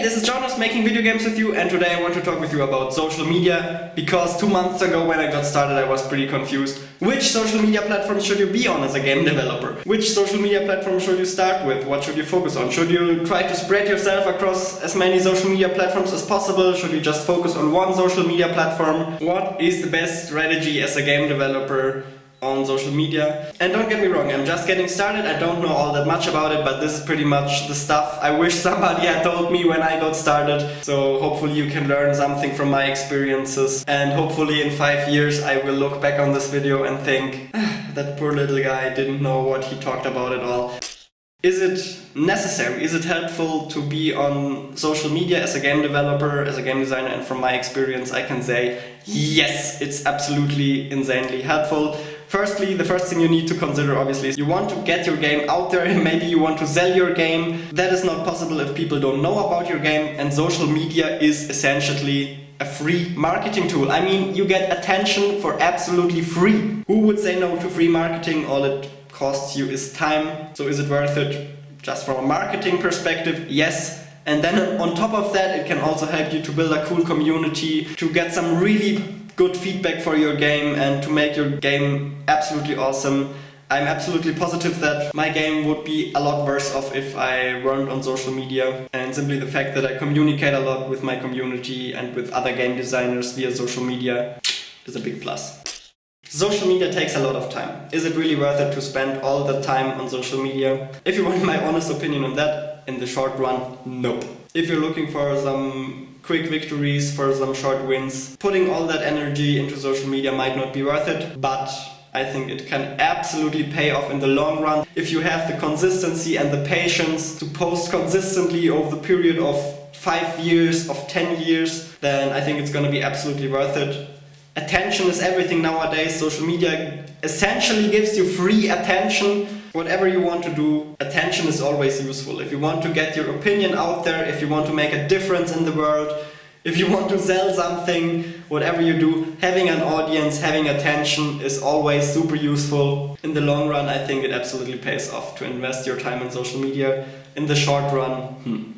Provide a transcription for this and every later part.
this is Jonas making video games with you, and today I want to talk with you about social media, because 2 months ago when I got started I was pretty confused. Which social media platforms should you be on as a game developer? Which social media platform should you start with? What should you focus on? Should you try to spread yourself across as many social media platforms as possible? Should you just focus on one social media platform? What is the best strategy as a game developer on social media? And don't get me wrong, I'm just getting started, I don't know all that much about it, but this is pretty much the stuff I wish somebody had told me when I got started. So hopefully you can learn something from my experiences, and hopefully in 5 years I will look back on this video and think, that poor little guy didn't know what he talked about at all. Is it necessary? Is it helpful to be on social media as a game developer, as a game designer? And from my experience I can say yes, it's absolutely insanely helpful. Firstly, the first thing you need to consider obviously is you want to get your game out there, and maybe you want to sell your game. That is not possible if people don't know about your game, and social media is essentially a free marketing tool. I mean, you get attention for absolutely free. Who would say no to free marketing? All it costs you is time. So is it worth it? Just from a marketing perspective, yes. And then on top of that, it can also help you to build a cool community, to get some really good feedback for your game, and to make your game absolutely awesome. I'm absolutely positive that my game would be a lot worse off if I weren't on social media, and simply the fact that I communicate a lot with my community and with other game designers via social media is a big plus. Social media takes a lot of time. Is it really worth it to spend all the time on social media? If you want my honest opinion on that, in the short run, nope. If you're looking for some quick victories, for some short wins, putting all that energy into social media might not be worth it, but I think it can absolutely pay off in the long run. If you have the consistency and the patience to post consistently over the period of 5 years, of 10 years, then I think it's gonna be absolutely worth it. Attention is everything nowadays. Social media essentially gives you free attention. Whatever you want to do, attention is always useful. If you want to get your opinion out there, if you want to make a difference in the world, if you want to sell something, whatever you do, having an audience, having attention is always super useful. In the long run, I think it absolutely pays off to invest your time in social media. In the short run,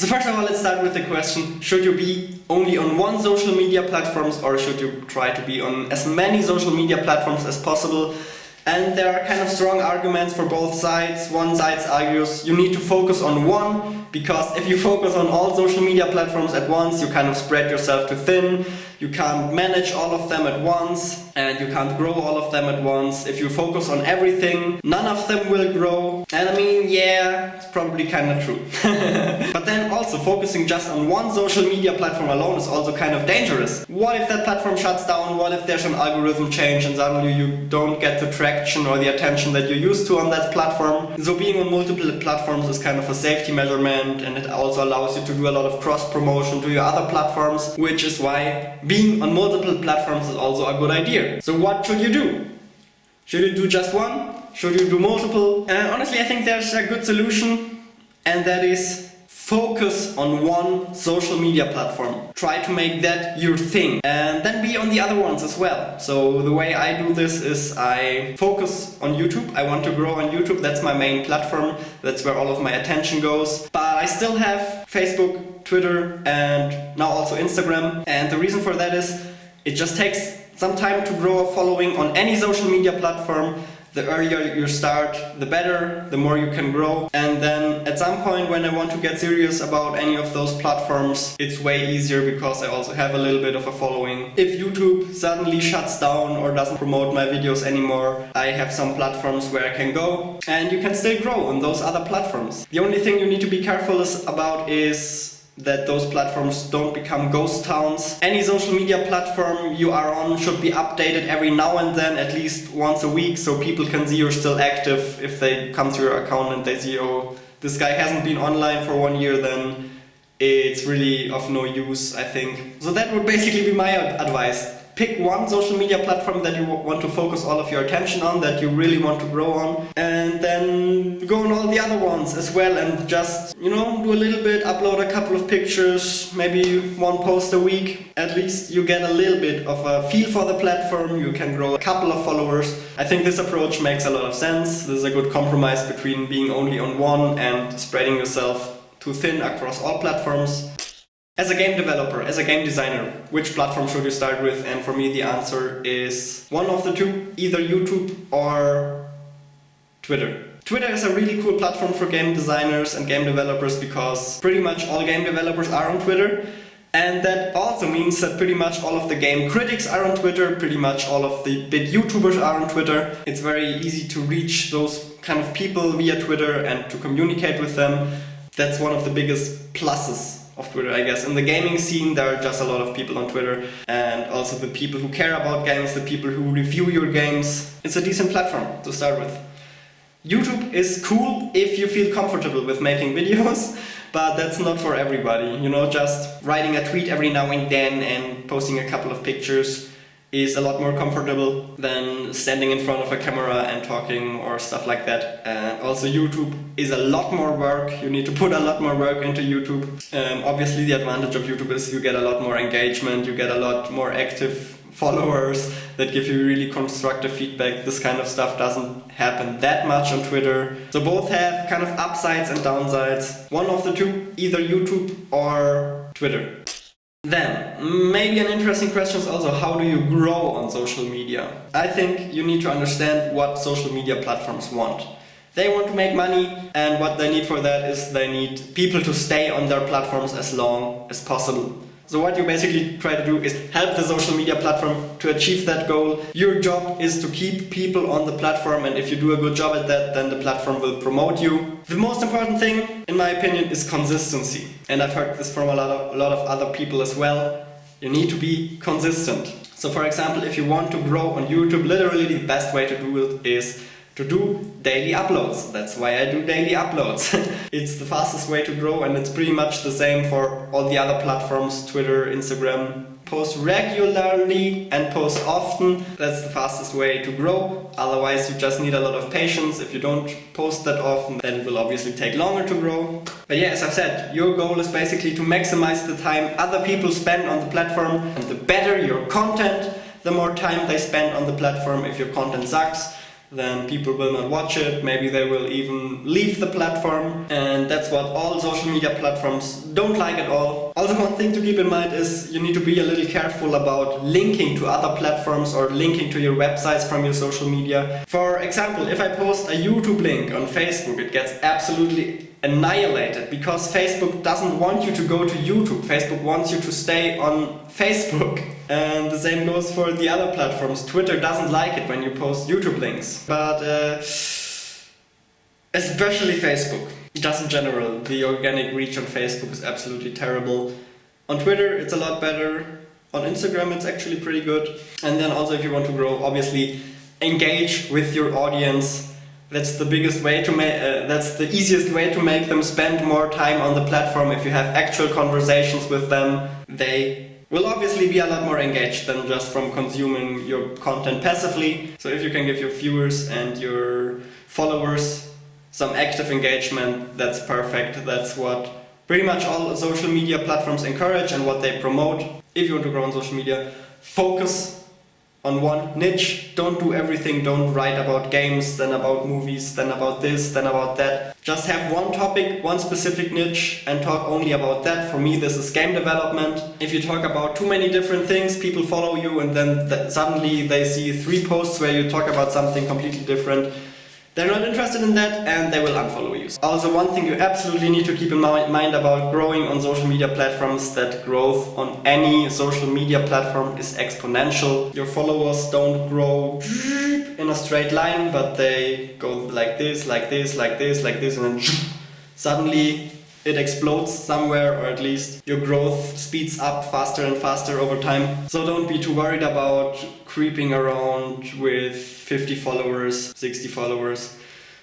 So first of all, let's start with the question, should you be only on one social media platforms, or should you try to be on as many social media platforms as possible? And there are kind of strong arguments for both sides. One side argues you need to focus on one, because if you focus on all social media platforms at once, you kind of spread yourself too thin. You can't manage all of them at once, and you can't grow all of them at once. If you focus on everything, none of them will grow. And I mean, yeah, it's probably kind of true. But then also focusing just on one social media platform alone is also kind of dangerous. What if that platform shuts down? What if there's an algorithm change and suddenly you don't get the traction or the attention that you're used to on that platform? So being on multiple platforms is kind of a safety measurement, and it also allows you to do a lot of cross promotion to your other platforms, which is why being on multiple platforms is also a good idea. So what should you do? Should you do just one? Should you do multiple? Honestly, I think there's a good solution, and that is focus on one social media platform. Try to make that your thing, and then be on the other ones as well. So the way I do this is I focus on YouTube. I want to grow on YouTube. That's my main platform. That's where all of my attention goes. But I still have Facebook, Twitter, and now also Instagram. And the reason for that is it just takes some time to grow a following on any social media platform. The earlier you start, the better, the more you can grow. And then at some point when I want to get serious about any of those platforms, it's way easier because I also have a little bit of a following. If YouTube suddenly shuts down or doesn't promote my videos anymore, I have some platforms where I can go, and you can still grow on those other platforms. The only thing you need to be careful about is that those platforms don't become ghost towns. Any social media platform you are on should be updated every now and then, at least once a week, so people can see you're still active. If they come to your account and they see, oh, this guy hasn't been online for 1 year, then it's really of no use, I think. So that would basically be my advice. Pick one social media platform that you want to focus all of your attention on, that you really want to grow on, and then go on all the other ones as well, and just, do a little bit, upload a couple of pictures, maybe one post a week. At least you get a little bit of a feel for the platform, you can grow a couple of followers. I think this approach makes a lot of sense. This is a good compromise between being only on one and spreading yourself too thin across all platforms. As a game developer, as a game designer, which platform should you start with? And for me the answer is one of the two, either YouTube or Twitter. Twitter is a really cool platform for game designers and game developers because pretty much all game developers are on Twitter. And that also means that pretty much all of the game critics are on Twitter, pretty much all of the big YouTubers are on Twitter. It's very easy to reach those kind of people via Twitter and to communicate with them. That's one of the biggest pluses of Twitter, I guess. In the gaming scene, there are just a lot of people on Twitter, and also the people who care about games, the people who review your games. It's a decent platform to start with. YouTube is cool if you feel comfortable with making videos, but that's not for everybody. You know, just writing a tweet every now and then and posting a couple of pictures is a lot more comfortable than standing in front of a camera and talking or stuff like that. And also YouTube is a lot more work. You need to put a lot more work into YouTube. Obviously the advantage of YouTube is you get a lot more engagement, you get a lot more active followers that give you really constructive feedback. This kind of stuff doesn't happen that much on Twitter. So both have kind of upsides and downsides. One of the two, either YouTube or Twitter. Then, maybe an interesting question is also, how do you grow on social media? I think you need to understand what social media platforms want. They want to make money, and what they need for that is they need people to stay on their platforms as long as possible. So what you basically try to do is help the social media platform to achieve that goal. Your job is to keep people on the platform, and if you do a good job at that, then the platform will promote you. The most important thing, in my opinion, is consistency. And I've heard this from a lot of other people as well. You need to be consistent. So for example, if you want to grow on YouTube, literally the best way to do it is to do daily uploads. That's why I do daily uploads. It's the fastest way to grow, and it's pretty much the same for all the other platforms, Twitter, Instagram. Post regularly and post often. That's the fastest way to grow. Otherwise you just need a lot of patience. If you don't post that often, then it will obviously take longer to grow. But yeah, as I've said, your goal is basically to maximize the time other people spend on the platform, and the better your content, the more time they spend on the platform. If your content sucks, then people will not watch it, maybe they will even leave the platform, and that's what all social media platforms don't like at all. Also, one thing to keep in mind is you need to be a little careful about linking to other platforms or linking to your websites from your social media. For example, if I post a YouTube link on Facebook, it gets absolutely annihilated because Facebook doesn't want you to go to YouTube. Facebook wants you to stay on Facebook. And the same goes for the other platforms. Twitter doesn't like it when you post YouTube links. But especially Facebook. Just in general, the organic reach on Facebook is absolutely terrible. On Twitter it's a lot better. On Instagram it's actually pretty good. And then also, if you want to grow, obviously engage with your audience. That's the biggest way to make. That's the easiest way to make them spend more time on the platform. If you have actual conversations with them, they will obviously be a lot more engaged than just from consuming your content passively. So if you can give your viewers and your followers some active engagement, that's perfect. That's what pretty much all social media platforms encourage and what they promote. If you want to grow on social media, focus on one niche. Don't do everything. Don't write about games, then about movies, then about this, then about that. Just have one topic, one specific niche, and talk only about that. For me, this is game development. If you talk about too many different things, people follow you, and then suddenly they see 3 posts where you talk about something completely different. They're not interested in that, and they will unfollow you. Also, one thing you absolutely need to keep in mind about growing on social media platforms, that growth on any social media platform is exponential. Your followers don't grow in a straight line, but they go like this, like this, like this, like this, and then suddenly it explodes somewhere, or at least your growth speeds up faster and faster over time. So don't be too worried about creeping around with 50 followers, 60 followers.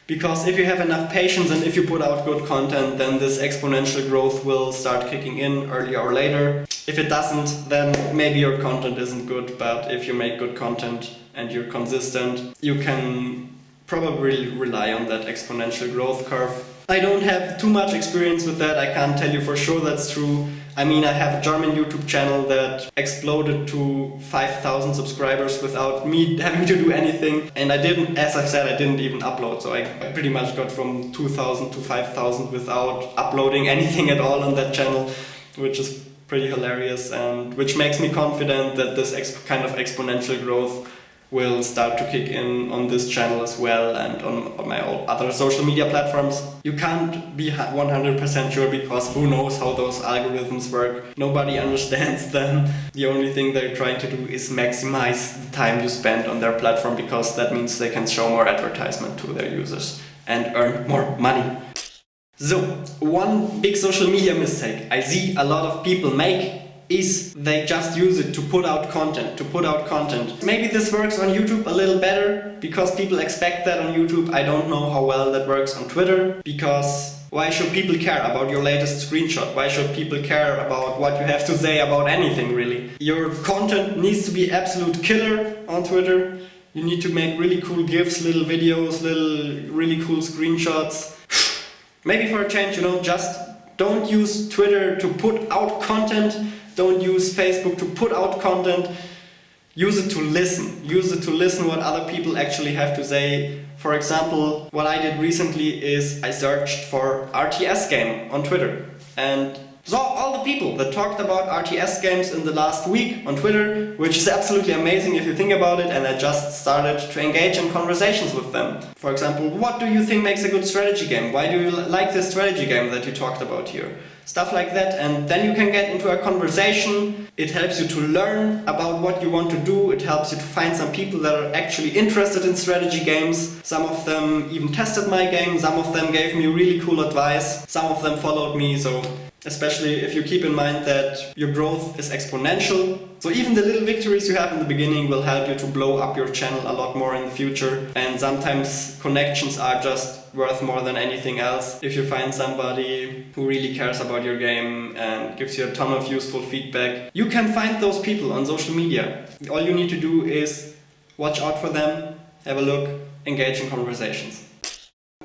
Because if you have enough patience and if you put out good content, then this exponential growth will start kicking in earlier or later. If it doesn't, then maybe your content isn't good, but if you make good content and you're consistent, you can probably rely on that exponential growth curve. I don't have too much experience with that. I can't tell you for sure that's true. I mean, I have a German YouTube channel that exploded to 5,000 subscribers without me having to do anything. And I didn't, as I said, I didn't even upload. So I pretty much got from 2,000 to 5,000 without uploading anything at all on that channel, which is pretty hilarious and which makes me confident that this kind of exponential growth will start to kick in on this channel as well and on my other social media platforms. You can't be 100% sure because who knows how those algorithms work. Nobody understands them. The only thing they're trying to do is maximize the time you spend on their platform because that means they can show more advertisement to their users and earn more money. So, one big social media mistake I see a lot of people make is they just use it to put out content. Maybe this works on YouTube a little better because people expect that on YouTube. I don't know how well that works on Twitter because why should people care about your latest screenshot? Why should people care about what you have to say about anything really? Your content needs to be absolute killer on Twitter. You need to make really cool GIFs, little videos, really cool screenshots. Maybe for a change, just don't use Twitter to put out content. Don't use Facebook to put out content. Use it to listen. Use it to listen what other people actually have to say. For example, what I did recently is I searched for RTS game on Twitter and saw all the people that talked about RTS games in the last week on Twitter, which is absolutely amazing if you think about it, and I just started to engage in conversations with them. For example, what do you think makes a good strategy game? Why do you like this strategy game that you talked about here? Stuff like that, and then you can get into a conversation. It helps you to learn about what you want to do. It helps you to find some people that are actually interested in strategy games. Some of them even tested my game, some of them gave me really cool advice, some of them followed me, so especially if you keep in mind that your growth is exponential. So even the little victories you have in the beginning will help you to blow up your channel a lot more in the future. And sometimes connections are just worth more than anything else. If you find somebody who really cares about your game and gives you a ton of useful feedback, you can find those people on social media. All you need to do is watch out for them, have a look, engage in conversations.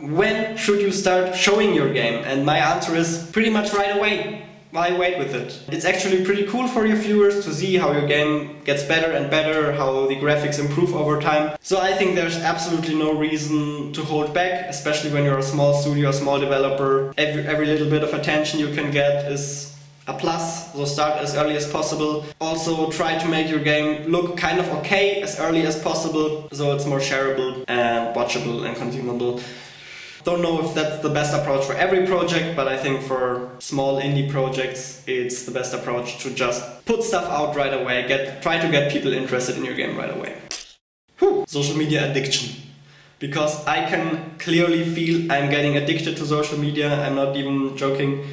When should you start showing your game? And my answer is pretty much right away. Why wait with it? It's actually pretty cool for your viewers to see how your game gets better and better, how the graphics improve over time. So I think there's absolutely no reason to hold back, especially when you're a small studio, a small developer. Every little bit of attention you can get is a plus, so start as early as possible. Also try to make your game look kind of okay as early as possible, so it's more shareable and watchable and consumable. Don't know if that's the best approach for every project, but I think for small indie projects it's the best approach to just put stuff out right away, try to get people interested in your game right away. Social media addiction. Because I can clearly feel I'm getting addicted to social media, I'm not even joking.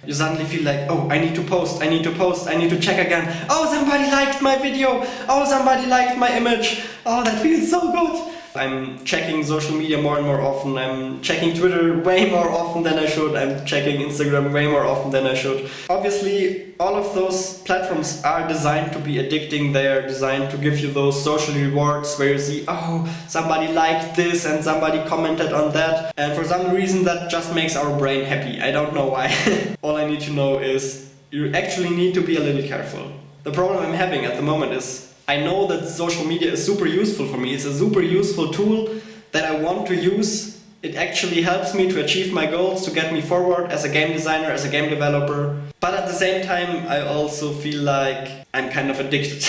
You suddenly feel like, oh, I need to post, I need to check again. Oh, somebody liked my video, oh, somebody liked my image, oh, that feels so good. I'm checking social media more and more often. I'm checking Twitter way more often than I should. I'm checking Instagram way more often than I should. Obviously, all of those platforms are designed to be addicting. They are designed to give you those social rewards where you see, oh, somebody liked this and somebody commented on that. And for some reason that just makes our brain happy. I don't know why. All I need to know is you actually need to be a little careful. The problem I'm having at the moment is I know that social media is super useful for me. It's a super useful tool that I want to use. It actually helps me to achieve my goals, to get me forward as a game designer, as a game developer. But at the same time, I also feel like I'm kind of addicted.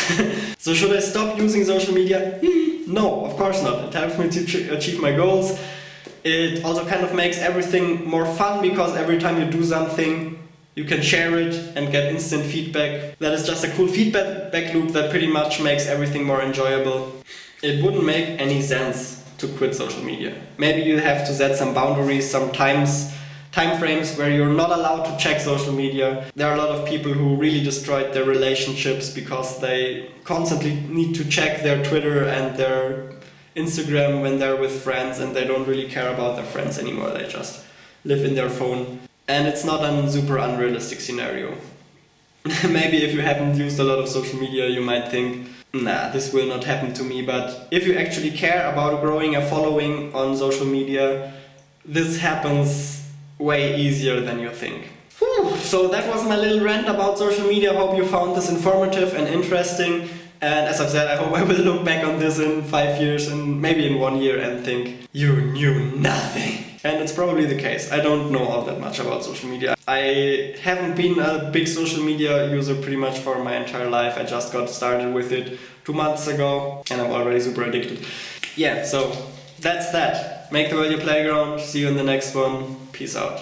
So should I stop using social media? No, of course not. It helps me to achieve my goals. It also kind of makes everything more fun because every time you do something, you can share it and get instant feedback. That is just a cool feedback loop that pretty much makes everything more enjoyable. It wouldn't make any sense to quit social media. Maybe you have to set some boundaries, some time frames where you're not allowed to check social media. There are a lot of people who really destroyed their relationships because they constantly need to check their Twitter and their Instagram when they're with friends and they don't really care about their friends anymore. They just live in their phone. And it's not a super unrealistic scenario. Maybe if you haven't used a lot of social media, you might think, nah, this will not happen to me. But if you actually care about growing a following on social media, this happens way easier than you think. Whew. So that was my little rant about social media. I hope you found this informative and interesting. And as I've said, I hope I will look back on this in 5 years and maybe in 1 year and think, you knew nothing. And it's probably the case. I don't know all that much about social media. I haven't been a big social media user pretty much for my entire life. I just got started with it 2 months ago and I'm already super addicted. Yeah, so that's that. Make the world your playground. See you in the next one. Peace out.